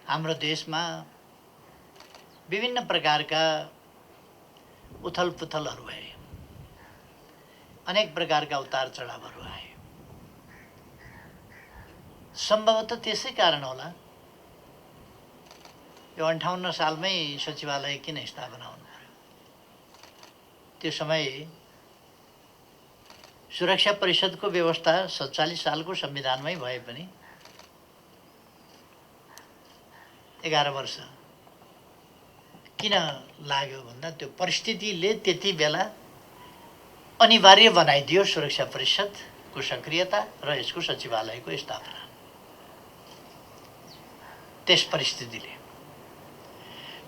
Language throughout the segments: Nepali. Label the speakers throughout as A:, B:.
A: हाम्रो देशमा विभिन्न प्रकारका उथलपुथलहरू भए, अनेक प्रकारका उतार चढावहरू आए। सम्भवतः त्यसै कारण होला यो 58 सालमै सचिवालय किन स्थापना हुनु पर्यो। त्यो समय सुरक्षा परिषदको व्यवस्था 47 सालको संविधानमै भए पनि 11 वर्ष किन लाग्यो भन्दा त्यो परिस्थितिले त्यति बेला अनिवार्य बनाइदियो सुरक्षा परिषदको सक्रियता र यसको सचिवालयको स्थापना। त्यस परिस्थितिले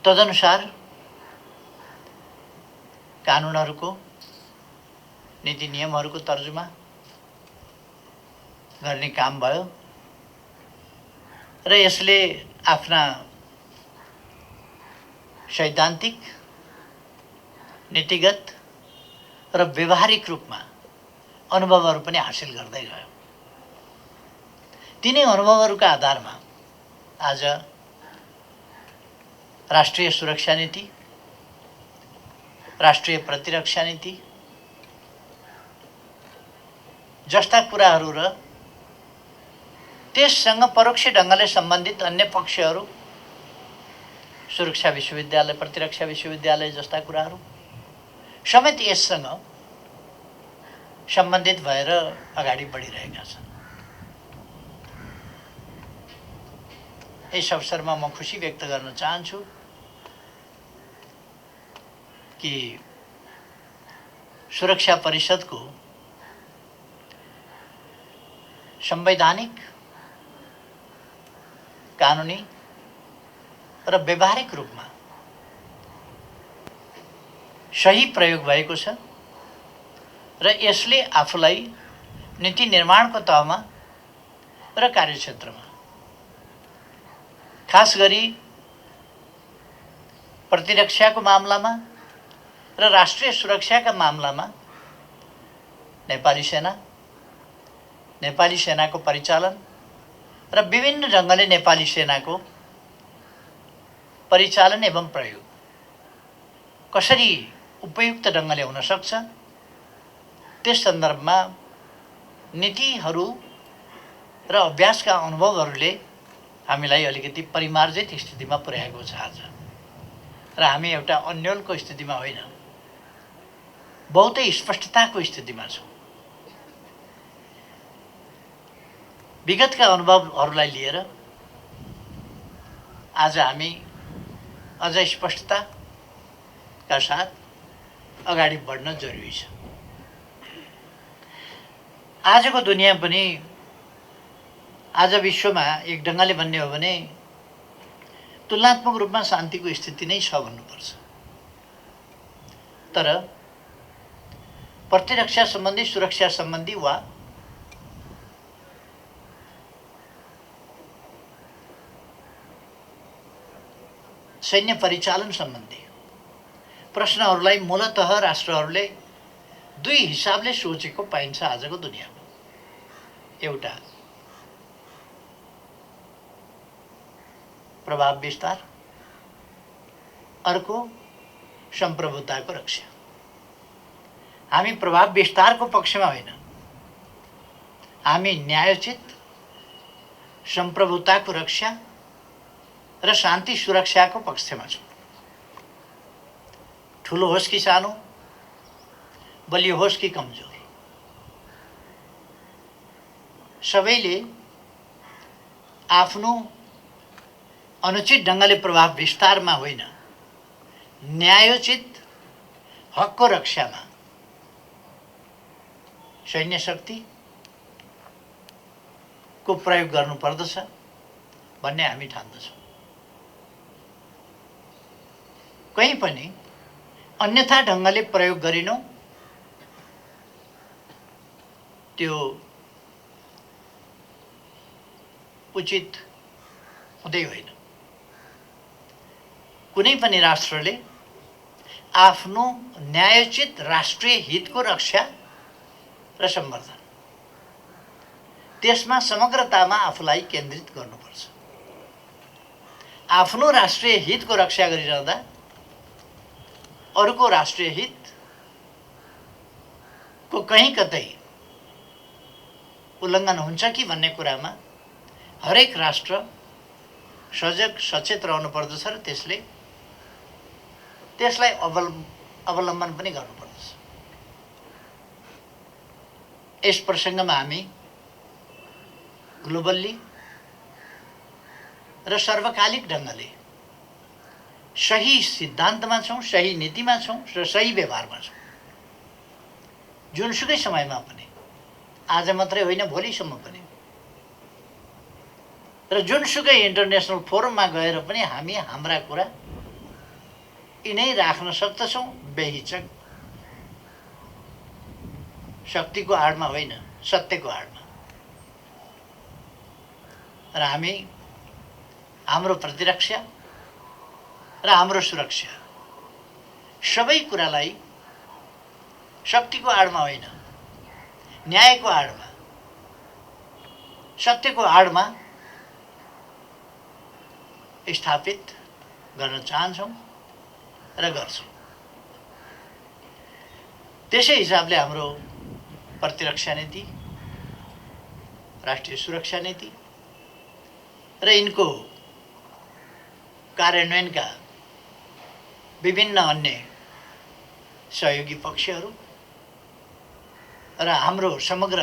A: तदनुसार कानुनहरूको नीति नियमहरूको तर्जुमा गर्ने काम भयो र यसले आफ्ना सैद्धान्तिक, नीतिगत र व्यवहारिक रूपमा अनुभवहरू पनि हासिल गर्दै गयो। तिनै अनुभवहरूका आधारमा आज राष्ट्रिय सुरक्षा नीति, राष्ट्रिय प्रतिरक्षा नीति जस्ता कुराहरू र त्यससँग परोक्ष ढङ्गले सम्बन्धित अन्य पक्षहरू, सुरक्षा विश्वविद्यालय, प्रतिरक्षा विश्वविद्यालय जस्ता कुराहरू समेत यससँग सम्बन्धित भएर अगाडि बढिरहेका छन्। यस अवसरमा म खुसी व्यक्त गर्न चाहन्छु कि सुरक्षा परिषदको संवैधानिक, कानुनी र व्यवहारिक रूपमा सही प्रयोग भएको छ र यसले आफूलाई नीति निर्माणको तहमा र कार्यक्षेत्रमा, खास गरी प्रतिरक्षाको मामलामा र राष्ट्रिय सुरक्षाका मामलामा नेपाली सेना, नेपाली सेनाको परिचालन र विभिन्न ढङ्गले नेपाली सेनाको परिचालन एवं प्रयोग कसरी उपयुक्त ढङ्गले हुन सक्छ, त्यस सन्दर्भमा नीतिहरू र अभ्यासका अनुभवहरूले हामीलाई अलिकति परिमार्जित स्थितिमा पुर्याएको छ आज। र हामी एउटा अन्योलको स्थितिमा होइन, बहुतै स्पष्टताको स्थितिमा छौँ। विगतका अनुभवहरूलाई लिएर आज हामी अझ स्पष्टताका साथ अगाडि बढ्न जरुरी छ। आजको दुनियाँ पनि आज विश्वमा एक ढङ्गले भन्ने हो भने तुलनात्मक रूपमा शान्तिको स्थिति नै छ भन्नुपर्छ। तर प्रतिरक्षा सम्बन्धी, सुरक्षा सम्बन्धी वा सैन्य परिचालन सम्बन्धी प्रश्नहरूलाई मूलतः राष्ट्रहरूले दुई हिसाबले सोचेको पाइन्छ आजको दुनियाँमा। एउटा प्रभाव विस्तार, अर्को सम्प्रभुताको रक्षा। हामी प्रभाव विस्तारको पक्षमा होइन, हामी न्यायोचित सम्प्रभुताको रक्षा र शान्ति सुरक्षाको पक्षमा छौँ। ठुलो होस् कि सानो, बलियो होस् कि कमजोर, सबैले आफ्नो अनुचित ढङ्गले प्रभाव विस्तारमा होइन, न्यायोचित हकको रक्षामा सैन्य शक्तिको प्रयोग गर्नुपर्दछ भन्ने हामी ठान्दछौँ। कहीँ पनि अन्यथा ढङ्गले प्रयोग गरिनु त्यो उचित हुँदै होइन। कुनै पनि राष्ट्रले आफ्नो न्यायोचित राष्ट्रिय हितको रक्षा र सम्वर्धन, त्यसमा समग्रतामा आफूलाई केन्द्रित गर्नुपर्छ। आफ्नो राष्ट्रिय हितको रक्षा गरिरहँदा अरूको राष्ट्रिय हितको कहीँ कतै उल्लङ्घन हुन्छ कि भन्ने कुरामा हरेक राष्ट्र सजग सचेत रहनु पर्दछ र त्यसलाई अवलम्बन पनि गर्नुपर्दछ। यस प्रसङ्गमा हामी ग्लोबल्ली र सर्वकालिक ढङ्गले सही सिद्धान्तमा छौँ, सही नीतिमा छौँ र सही व्यवहारमा छौँ। जुनसुकै समयमा पनि, आज मात्रै होइन भोलिसम्म पनि, र जुनसुकै इन्टरनेसनल फोरममा गएर पनि हामी हाम्रा कुरा यिनै राख्न सक्दछौँ, बेहिचक, शक्तिको आडमा होइन, सत्यको आडमा। र हामी हाम्रो प्रतिरक्षा र हाम्रो सुरक्षा सबै कुरालाई शक्तिको आडमा होइन, न्यायको आडमा, सत्यको आडमा स्थापित गर्न चाहन्छौँ र गर्छौँ। त्यसै हिसाबले हाम्रो प्रतिरक्षा नीति, राष्ट्रिय सुरक्षा नीति र यिनको कार्यान्वयनका विभिन्न अन्य सहयोगी पक्षहरू र हाम्रो समग्र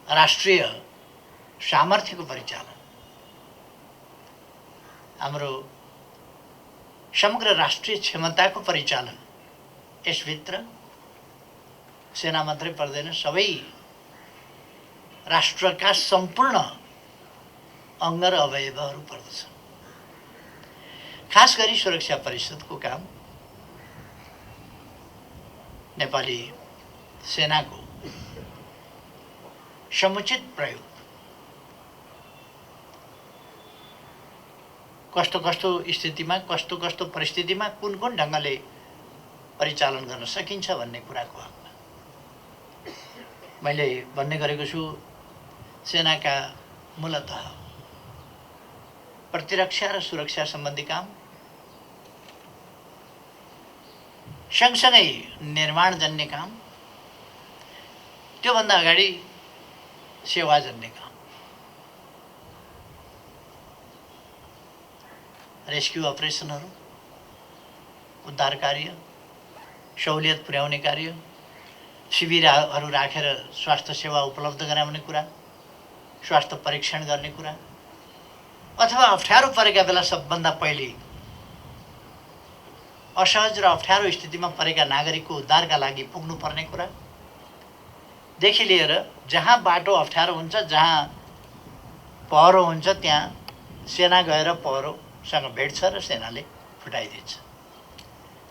A: राष्ट्रिय सामर्थ्यको परिचालन, हाम्रो समग्र राष्ट्रिय क्षमताको परिचालन, यसभित्र सेना मात्रै पर्दैन, सबै राष्ट्रका सम्पूर्ण अङ्ग र अवयवहरू पर्दछ। खास गरी सुरक्षा परिषदको काम नेपाली सेनाको समुचित प्रयोग, कस्तो कस्तो स्थितिमा, कस्तो कस्तो परिस्थितिमा कुन कुन ढङ्गले परिचालन गर्न सकिन्छ भन्ने कुराको हकमा मैले भन्ने गरेको छु। सेनाका मूलतः प्रतिरक्षा र सुरक्षा सम्बन्धी काम, सँगसँगै निर्माणजन्य काम, त्योभन्दा अगाडि सेवाजन्य काम, रेस्क्यु अपरेसनहरू, उद्धार कार्य, सहुलियत पुर्याउने कार्य, शिविरहरू राखेर स्वास्थ्य सेवा उपलब्ध गराउने कुरा, स्वास्थ्य परीक्षण गर्ने कुरा, अथवा अप्ठ्यारो परेका बेला सबभन्दा पहिले असहज र अप्ठ्यारो स्थितिमा परेका नागरिकको उद्धारका लागि पुग्नुपर्ने कुरा देखि लिएर जहाँ बाटो अप्ठ्यारो हुन्छ, जहाँ पहरो हुन्छ, त्यहाँ सेना गएर पहरोसँग भेट्छ र सेनाले फुटाइदिन्छ।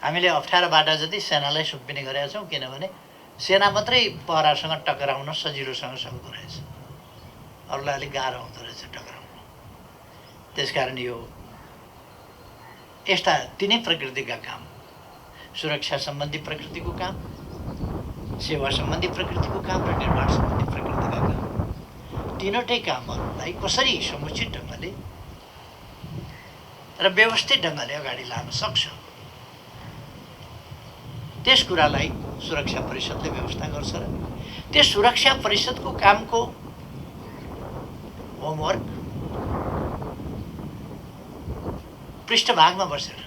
A: हामीले अप्ठ्यारो बाटो जति सेनालाई सुम्पिने गरेका छौँ, किनभने सेना मात्रै पहरासँग टकराउन सजिलोसँग सक्दो रहेछ, अरूलाई अलिक गाह्रो हुँदो रहेछ टकराउन। त्यसकारण यो यस्ता तिनै प्रकृतिका काम, सुरक्षा सम्बन्धी प्रकृतिको काम, सेवा सम्बन्धी प्रकृतिको काम र निर्माण सम्बन्धी प्रकृतिका काम, तीनवटै कामहरूलाई कसरी समुचित ढङ्गले र व्यवस्थित ढङ्गले अगाडि लान सक्छ, त्यस कुरालाई सुरक्षा परिषदले व्यवस्था गर्छ। र त्यस सुरक्षा परिषदको कामको होमवर्क पृष्ठभागमा बसेर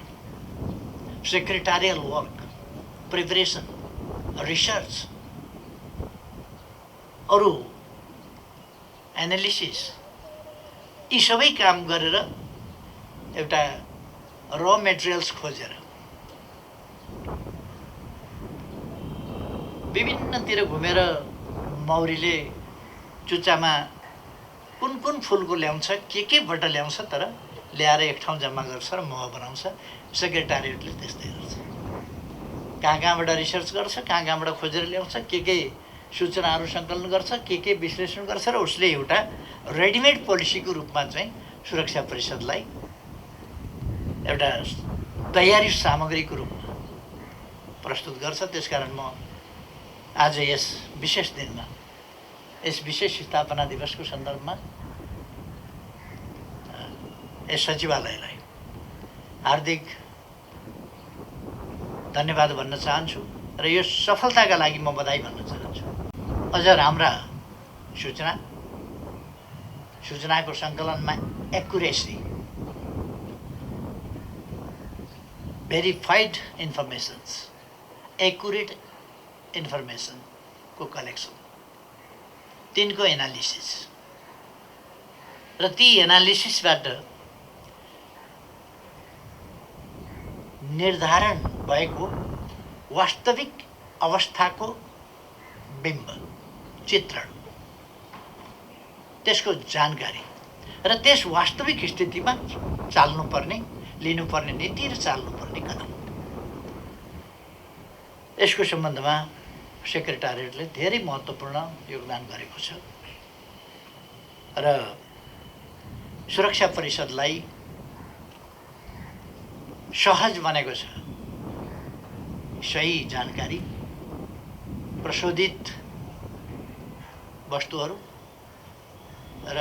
A: सेक्रेटारियल वर्क, प्रिपरेसन, रिसर्च, अरू एनालिसिस, यी सबै काम गरेर एउटा र मेटेरियल्स खोजेर विभिन्नतिर घुमेर मौरीले चुच्चामा कुन कुन फुलको ल्याउँछ, केबाट ल्याउँछ, तर ल्याएर एक ठाउँ जम्मा गर्छ र मह बनाउँछ। सेक्रेटारिएटले त्यस्तै गर्छ, कहाँ कहाँबाट रिसर्च गर्छ, कहाँ कहाँबाट खोजेर ल्याउँछ, के सूचनाहरू सङ्कलन गर्छ, के विश्लेषण गर्छ र उसले एउटा रेडिमेड पोलिसीको रूपमा चाहिँ सुरक्षा परिषदलाई एउटा तयारी सामग्रीको रूपमा प्रस्तुत गर्छ। त्यसकारण म आज यस विशेष दिनमा, यस विशेष स्थापना दिवसको सन्दर्भमा यस सचिवालयलाई हार्दिक धन्यवाद भन्न चाहन्छु र यो सफलताका लागि म बधाई भन्न चाहन्छु। अझ राम्रा सूचनाको सङ्कलनमा एक्युरेसी, भेरिफाइड इन्फर्मेसन्स, एक्युरेट इन्फर्मेसनको कलेक्सन, तिनको एनालिसिस र ती एनालिसिसबाट निर्धारण भएको वास्तविक अवस्थाको बिम्ब, चित्रण, त्यसको जानकारी र त्यस वास्तविक स्थितिमा चाल्नुपर्ने, लिनुपर्ने नीति र चाल्नुपर्ने कदम, यसको सम्बन्धमा सेक्रेटारिएटले धेरै महत्त्वपूर्ण योगदान गरेको छ र सुरक्षा परिषदलाई सहज बनेको छ सही जानकारी, प्रशोधित वस्तुहरू र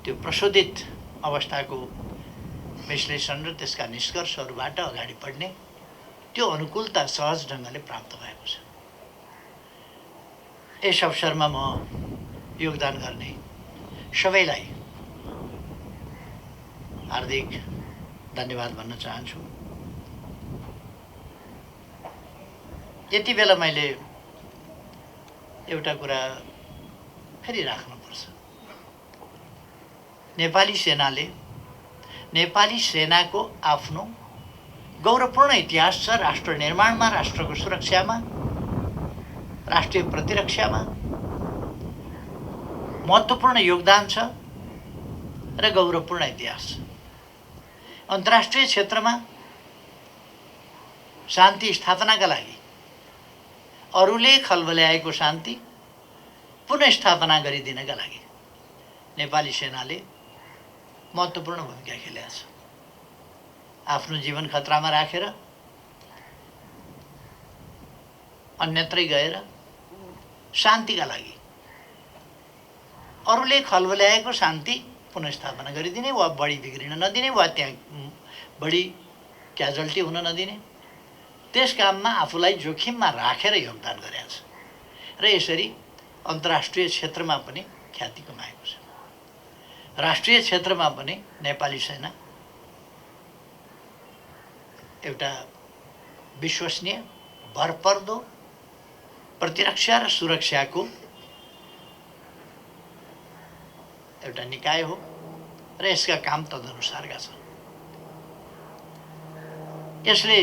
A: त्यो प्रशोधित अवस्थाको विश्लेषण र त्यसका निष्कर्षहरूबाट अगाडि बढ्ने त्यो अनुकूलता सहज ढङ्गले प्राप्त भएको छ। यस अवसरमा म योगदान गर्ने सबैलाई हार्दिक धन्यवाद भन्न चाहन्छु। यति बेला मैले एउटा कुरा फेरि राख्नुपर्छ। नेपाली सेनाको आफ्नो गौरवपूर्ण इतिहास छ। राष्ट्र निर्माणमा, राष्ट्रको सुरक्षामा, राष्ट्रिय प्रतिरक्षामा महत्त्वपूर्ण योगदान छ र गौरवपूर्ण इतिहास छ। अन्तर्राष्ट्रिय क्षेत्रमा शान्ति स्थापनाका लागि, अरूले खलबल्याएको शान्ति पुनर्स्थापना गरिदिनका लागि नेपाली सेनाले महत्त्वपूर्ण भूमिका खेलेको छ। आफ्नो जीवन खतरामा राखेर अन्यत्रै गएर शान्तिका लागि, अरूले खलबल्याएको शान्ति पुनर्स्थापना गरिदिने वा बढी बिग्रिन नदिने वा त्यहाँ बढी क्याजुअल्टी हुन नदिने, त्यस काममा आफूलाई जोखिममा राखेर योगदान गरेको छ र यसरी अन्तर्राष्ट्रिय क्षेत्रमा पनि ख्याति कमाएको छ। राष्ट्रिय क्षेत्रमा पनि नेपाली सेना एउटा विश्वसनीय, भरपर्दो प्रतिरक्षा र सुरक्षाको एउटा निकाय हो र यसका काम तदनुसारका छन्। यसले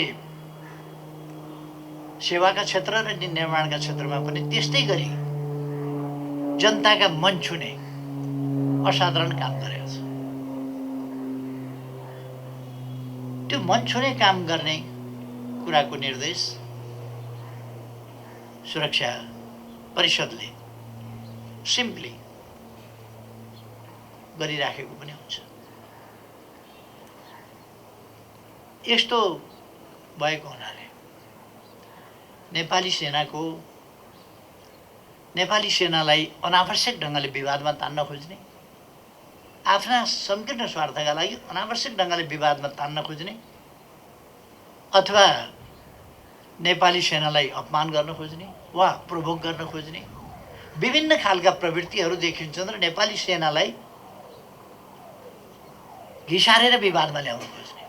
A: सेवाका क्षेत्र र निर्माणका क्षेत्रमा पनि त्यस्तै गरी जनताका मन छुने असाधारण काम गरेको छ। त्यो मन छुने काम गर्ने कुराको निर्देश सुरक्षा परिषदले सिम्पली गरिराखेको पनि हुन्छ। यस्तो भएको हुनाले नेपाली सेनालाई अनावश्यक ढङ्गले विवादमा तान्न खोज्ने, आफ्ना संकीर्ण स्वार्थका लागि अनावश्यक ढङ्गले विवादमा तान्न खोज्ने अथवा नेपाली सेनालाई अपमान गर्न खोज्ने वा प्रोभोक गर्न खोज्ने विभिन्न खालका प्रवृत्तिहरू देखिन्छन् र नेपाली सेनालाई घिसारेर विवादमा ल्याउन खोज्ने,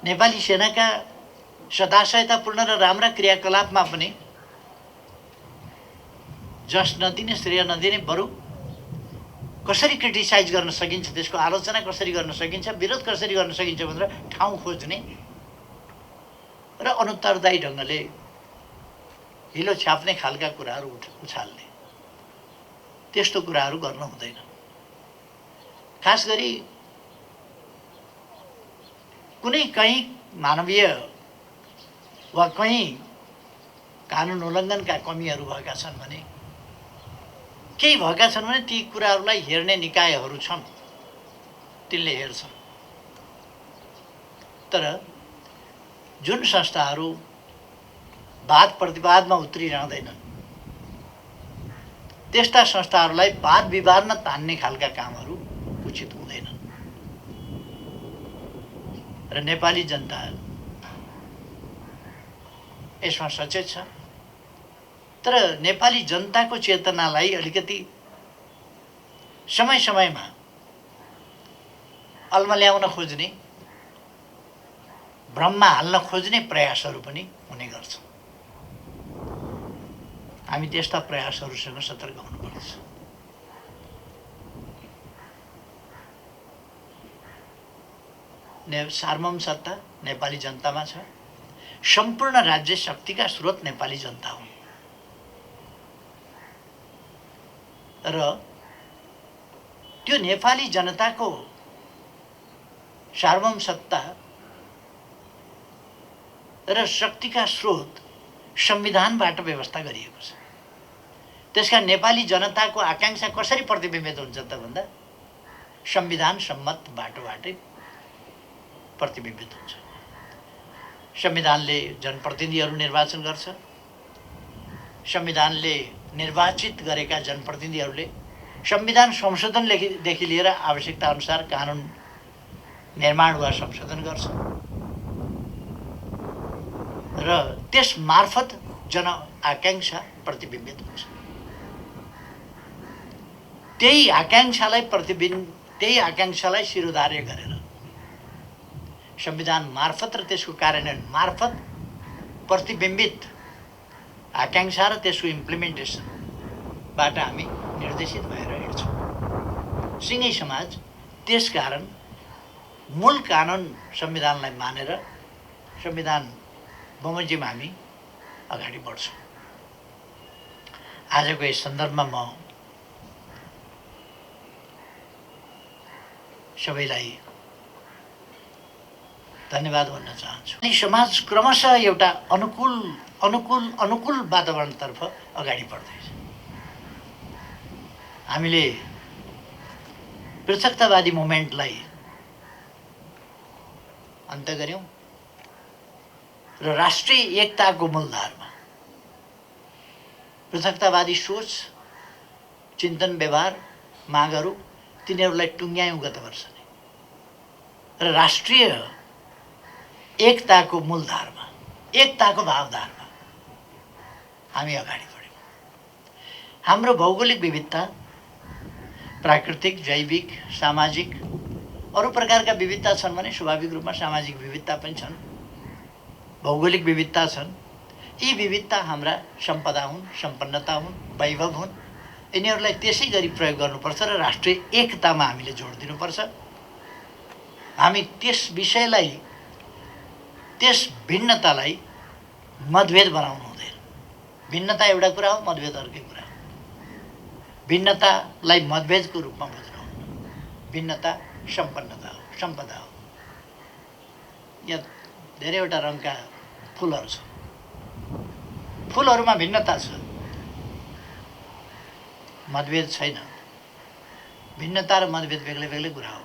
A: नेपाली सेनाका सदाशयतापूर्ण र राम्रा क्रियाकलापमा पनि जस नदिने, श्रेय नदिने, बरु कसरी क्रिटिसाइज गर्न सकिन्छ, त्यसको आलोचना कसरी गर्न सकिन्छ, विरोध कसरी गर्न सकिन्छ भनेर ठाउँ खोज्ने र अनुत्तरदायी ढङ्गले हिलो छाप्ने खालका कुराहरू उछाल्ने, त्यस्तो कुराहरू गर्न हुँदैन। खास गरी कुनै कहीँ मानवीय वा कहीँ कानुन उल्लङ्घनका कमीहरू भएका छन् भने, केही भएका छन् भने ती कुराहरूलाई हेर्ने निकायहरू छन्, तिनले हेर्छन्। तर जुन संस्थाहरू वाद प्रतिवादमा उत्रिरहँदैनन्, त्यस्ता संस्थाहरूलाई वाद विवादमा तान्ने खालका कामहरू उचित हुँदैनन् र नेपाली जनता यसमा सचेत छ। तर नेपाली जनताको चेतनालाई अलिकति समय समयमा अल्मल्याउन खोज्ने, भ्रममा हाल्न खोज्ने प्रयासहरू पनि हुने गर्छ। हामी त्यस्ता प्रयासहरूसँग सतर्क हुनुपर्छ। सार्वभौम सत्ता नेपाली जनतामा छ। सम्पूर्ण राज्य शक्तिका स्रोत नेपाली जनता हुन् र त्यो नेपाली जनताको सार्वभौम सत्ता र शक्तिका स्रोत संविधानबाट व्यवस्था गरिएको छ। त्यसकारण नेपाली जनताको आकांक्षा कसरी प्रतिबिम्बित हुन्छ त भन्दा संविधान सम्मत बाटोबाटै प्रतिबिम्बित हुन्छ। संविधानले जनप्रतिनिधिहरू निर्वाचन गर्छ। संविधानले निर्वाचित गरेका जनप्रतिनिधिहरूले संविधान संशोधनदेखि लिएर आवश्यकता अनुसार कानुन निर्माण वा संशोधन गर्छ र त्यस मार्फत जन आकांक्षा प्रतिबिम्बित हुन्छ। त्यही आकांक्षालाई शिरोधार्य गरेर संविधान मार्फत र त्यसको कार्यान्वयन मार्फत प्रतिबिम्बित आकांक्षा र त्यसको इम्प्लिमेन्टेसनबाट हामी निर्देशित भएर हिँड्छौँ। सिङ्गै समाज त्यसकारण मूल कानुन संविधानलाई मानेर संविधान बमोजिम हामी अगाडि बढ्छौँ। आजको यस सन्दर्भमा म सबैलाई धन्यवाद भन्न चाहन्छु। अनि समाज क्रमशः एउटा अनुकूल वातावरणतर्फ अगाडि बढ्दैछ। हामीले पृथकतावादी मुभमेन्टलाई अन्त गर्यौं र राष्ट्रिय एकताको मूलधारमा पृथकतावादी सोच, चिन्तन, व्यवहार, मागहरू तिनीहरूलाई टुङ्ग्यायौं गत वर्ष नै र राष्ट्रिय एकताको मूलधारमा, एकताको भावधारमा हामी अगाडि बढ्यौं। हाम्रो भौगोलिक विविधता, प्राकृतिक, जैविक, सामाजिक अरू प्रकारका विविधता छन् भने स्वाभाविक रूपमा सामाजिक विविधता पनि छन्, भौगोलिक विविधता छन्। यी विविधता हाम्रा सम्पदा हुन्, सम्पन्नता हुन्, वैभव हुन्। यिनीहरूलाई त्यसै गरी प्रयोग गर्नुपर्छ र राष्ट्रिय एकतामा हामीले जोड दिनुपर्छ। हामी त्यस विषयलाई, त्यस भिन्नतालाई मतभेद बनाउनु हुँदैन। भिन्नता एउटा कुरा हो, मतभेद अर्कै कुरा हो। भिन्नतालाई मतभेदको रूपमा बुझ्नु हुन्न। भिन्नता सम्पन्नता हो, सम्पदा हो। यहाँ धेरैवटा रङका फुलहरू छ, फुलहरूमा भिन्नता छ, मतभेद छैन। भिन्नता र मतभेद बेग्लै बेग्लै कुरा हो।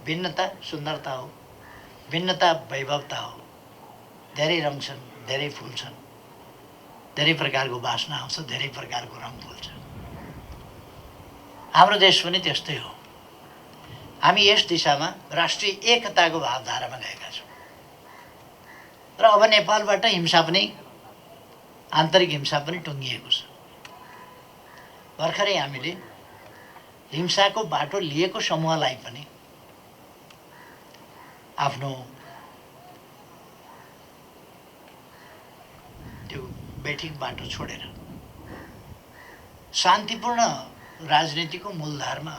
A: भिन्नता सुन्दरता हो, भिन्नता वैभवता हो। धेरै रङ छन्, धेरै फुल छन्, धेरै प्रकारको वासना आउँछ, धेरै प्रकारको रङ फुल्छ। हाम्रो देश पनि त्यस्तै हो। हामी यस दिशामा राष्ट्रिय एकताको भावधारामा गएका छौँ र अब नेपालबाट हिंसा पनि, आन्तरिक हिंसा पनि टुङ्गिएको छ। भर्खरै हामीले हिंसाको बाटो लिएको समूहलाई पनि आफ्नो त्यो बैठक बाटो छोडेर शान्तिपूर्ण राजनीतिको मूलधारमा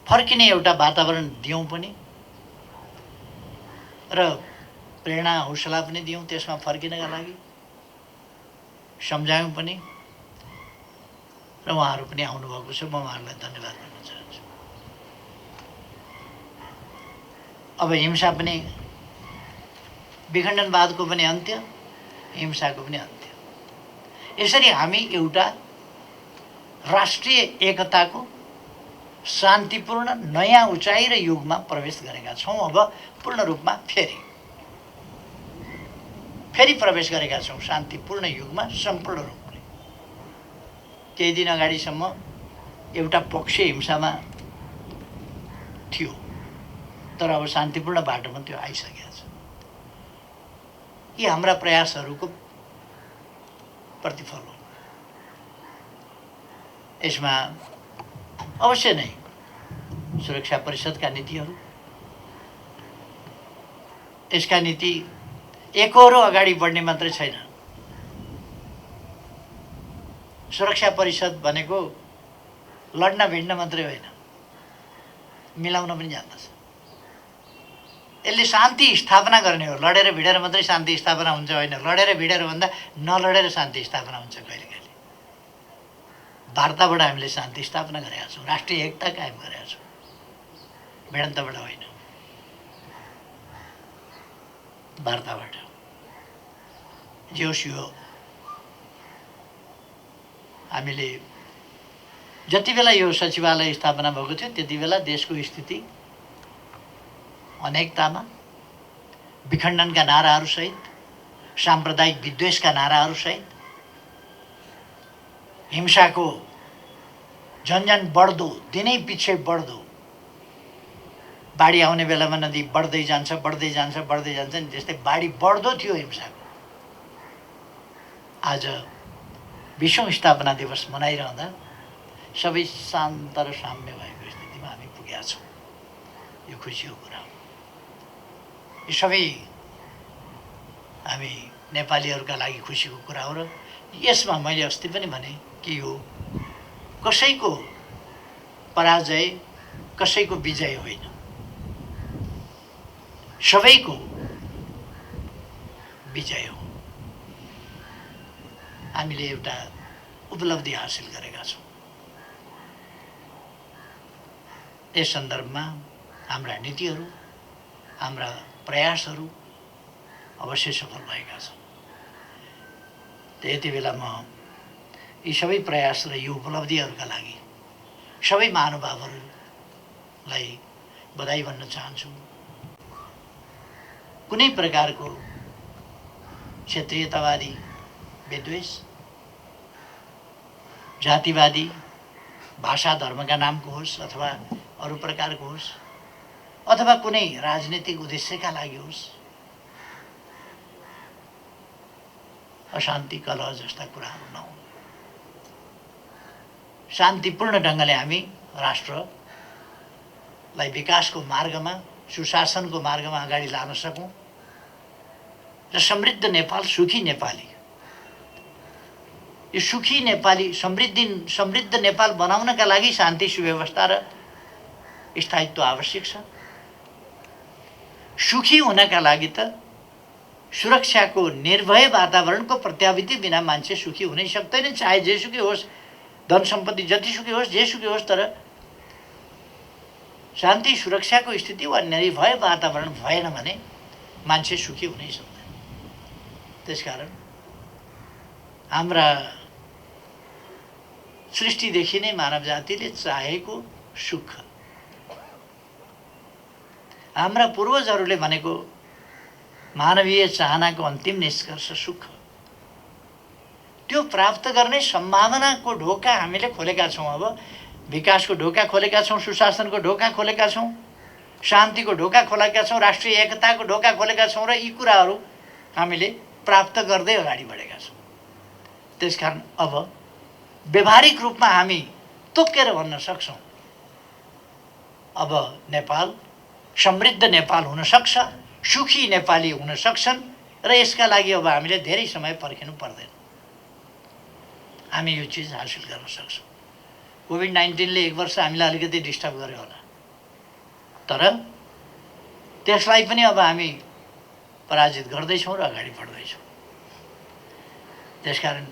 A: फर्किने एउटा वातावरण दियौँ पनि र प्रेरणा हौसला पनि दियौँ त्यसमा फर्किनका लागि, सम्झायौँ पनि र उहाँहरू पनि आउनुभएको छ। म उहाँहरूलाई धन्यवाद भन्न चाहन्छु। अब हिंसा पनि, विखण्डनवादको पनि अन्त्य, हिंसाको पनि अन्त्य। यसरी हामी एउटा राष्ट्रिय एकताको शान्तिपूर्ण नयाँ उचाइ र युगमा प्रवेश गरेका छौँ। अब पूर्ण रूपमा फेरि प्रवेश गरेका छौँ शान्तिपूर्ण युगमा सम्पूर्ण रूपले। केही दिन अगाडिसम्म एउटा पक्ष हिंसामा थियो, तर अब शान्तिपूर्ण बाटोमा त्यो आइसकेको छ। यी हाम्रा प्रयासहरूको प्रतिफल हो। यसमा अवश्य नै सुरक्षा परिषदका नीतिहरू, यसका नीति एकहोरो अगाडि बढ्ने मात्रै छैन। सुरक्षा परिषद भनेको लड्न भिड्न मात्रै होइन, मिलाउन पनि जान्दछ। यसले शान्ति स्थापना गर्ने हो। लडेर भिडेर मात्रै शान्ति स्थापना हुन्छ होइन, लडेर भिडेर भन्दा नलडेर शान्ति स्थापना हुन्छ। कहिले कहिले वार्ताबाट हामीले शान्ति स्थापना गरेका छौँ, राष्ट्रिय एकता कायम गरेका छौँ, भिडन्तबाट होइन, वार्ताबाट। जे होस्, यो हामीले जति बेला यो सचिवालय स्थापना भएको थियो त्यति बेला देशको स्थिति अनेकतामा, विखण्डनका नाराहरूसहित, साम्प्रदायिक विद्वेषका नाराहरूसहित, हिंसाको झन्झन बढ्दो, दिनै पछि बढ्दो, बाढी आउने बेलामा नदी बढ्दै जान्छ बढ्दै जान्छ बढ्दै जान्छ नि, त्यस्तै बाढी बढ्दो थियो हिंसाको। आज 20औं स्थापना दिवस मनाइरहँदा सबै शान्त र साम्य भएको स्थितिमा हामी पुगेका छौँ। यो खुसीको कुरा हो। यो सबै हामी नेपालीहरूका लागि खुसीको कुरा हो। र यसमा मैले अस्ति पनि भने कि यो कसैको पराजय, कसैको विजय होइन, सबैको विजय हो। हामीले एउटा उपलब्धि हासिल गरेका छौँ। यस सन्दर्भमा हाम्रा नीतिहरू, हाम्रा प्रयासहरू अवश्य सफल भएका छन्। यति बेला म यी सबै प्रयास र यो उपलब्धिहरूका लागि सबै महानुभावहरूलाई बधाई भन्न चाहन्छु। कुनै प्रकारको क्षेत्रीयतावादी विद्वेष, जातिवादी, भाषा धर्मका नामको होस् अथवा अरू प्रकारको होस्, अथवा कुनै राजनीतिक उद्देश्यका लागि होस्, अशान्ति, कलह जस्ता कुराहरू नहुन्। शान्तिपूर्ण ढङ्गले हामी राष्ट्रलाई विकासको मार्गमा, सुशासनको मार्गमा अगाडि लान सकौँ र समृद्ध नेपाल, सुखी नेपाली, यो सुखी नेपाली, समृद्ध नेपाल बनाउनका लागि शान्ति, सुव्यवस्था र स्थायित्व आवश्यक छ। सुखी हुनका लागि त सुरक्षाको निर्भय वातावरणको प्रत्याभूति बिना मान्छे सुखी हुनै सक्दैन। चाहे जेसुकै होस्, धन सम्पत्ति जतिसुकै होस्, जेसुकै होस्, तर शान्ति सुरक्षाको स्थिति वा निर्भय वातावरण भएन भने मान्छे सुखी हुनै सक्दैन। त्यसकारण हाम्रा सृष्टिदेखि नै मानव जातिले चाहेको सुख, हाम्रा पूर्वजहरूले भनेको मानवीय चाहनाको अन्तिम निष्कर्ष सुख, त्यो प्राप्त गर्ने सम्भावनाको ढोका हामीले खोलेका छौँ। अब विकासको ढोका खोलेका छौँ, सुशासनको ढोका खोलेका छौँ, शान्तिको ढोका खोलेका छौँ, राष्ट्रिय एकताको ढोका खोलेका छौँ, र यी कुराहरू हामीले प्राप्त गर्दै अगाडि बढेका छौँ। त्यसकारण अब व्यावहारिक रूपमा हामी तोकेर भन्न सक्छौँ, अब नेपाल समृद्ध नेपाल हुन सक्छ, सुखी नेपाली हुन सक्छन्, र यसका लागि अब हामीले धेरै समय पर्खिनु पर्दैन। हामी यो चिज हासिल गर्न सक्छौँ। कोभिड-19ले 1 वर्ष हामीलाई अलिकति डिस्टर्ब गर्यो होला, तर त्यसलाई पनि अब हामी पराजित गर्दैछौँ र अगाडि बढ्दैछौँ। त्यसकारण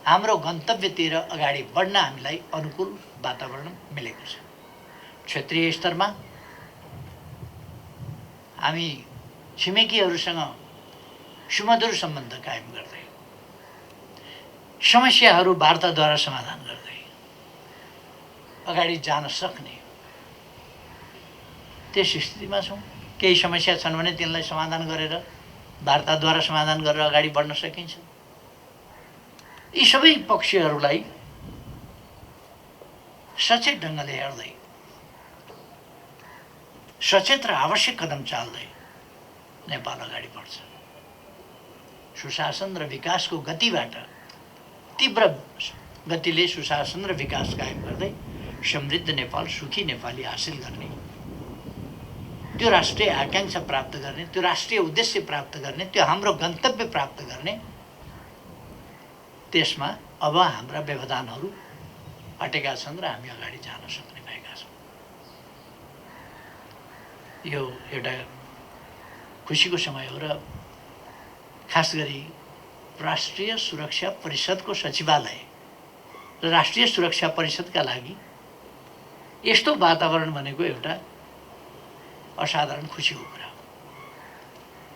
A: हाम्रो गन्तव्यतिर अगाडि बढ्न हामीलाई अनुकूल वातावरण मिलेको छ। क्षेत्रीय स्तरमा हामी छिमेकीहरूसँग सुमधुर सम्बन्ध कायम गर्दै, समस्याहरू वार्ताद्वारा समाधान गर्दै अगाडि जान सक्ने त्यस स्थितिमा छौँ। केही समस्या छन् भने तिनलाई समाधान गरेर, वार्ताद्वारा समाधान गरेर अगाडि बढ्न सकिन्छ। यी सबै पक्षहरूलाई सचेत ढङ्गले हेर्दै सचेत र आवश्यक कदम चाल्दै नेपाल अगाडि बढ्छ। सुशासन र विकासको गतिबाट तीव्र गतिले सुशासन र विकास कायम गर्दै समृद्ध नेपाल, सुखी नेपाली हासिल गर्ने, त्यो राष्ट्रिय आकांक्षा प्राप्त गर्ने, त्यो राष्ट्रिय उद्देश्य प्राप्त गर्ने, त्यो हाम्रो गन्तव्य प्राप्त गर्ने, त्यसमा अब हाम्रा व्यवधानहरू अटेका छन् र हामी अगाडि जान सक्ने भएका छौँ। यो एउटा खुसीको समय हो र खास गरी राष्ट्रिय सुरक्षा परिषदको सचिवालय र राष्ट्रिय सुरक्षा परिषदका लागि यस्तो वातावरण भनेको एउटा असाधारण खुसीको कुरा हो।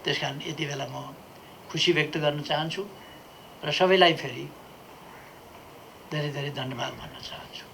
A: त्यसकारण यति बेला म खुसी व्यक्त गर्न चाहन्छु र सबैलाई फेरि धेरै धेरै धन्यवाद भन्न चाहन्छु।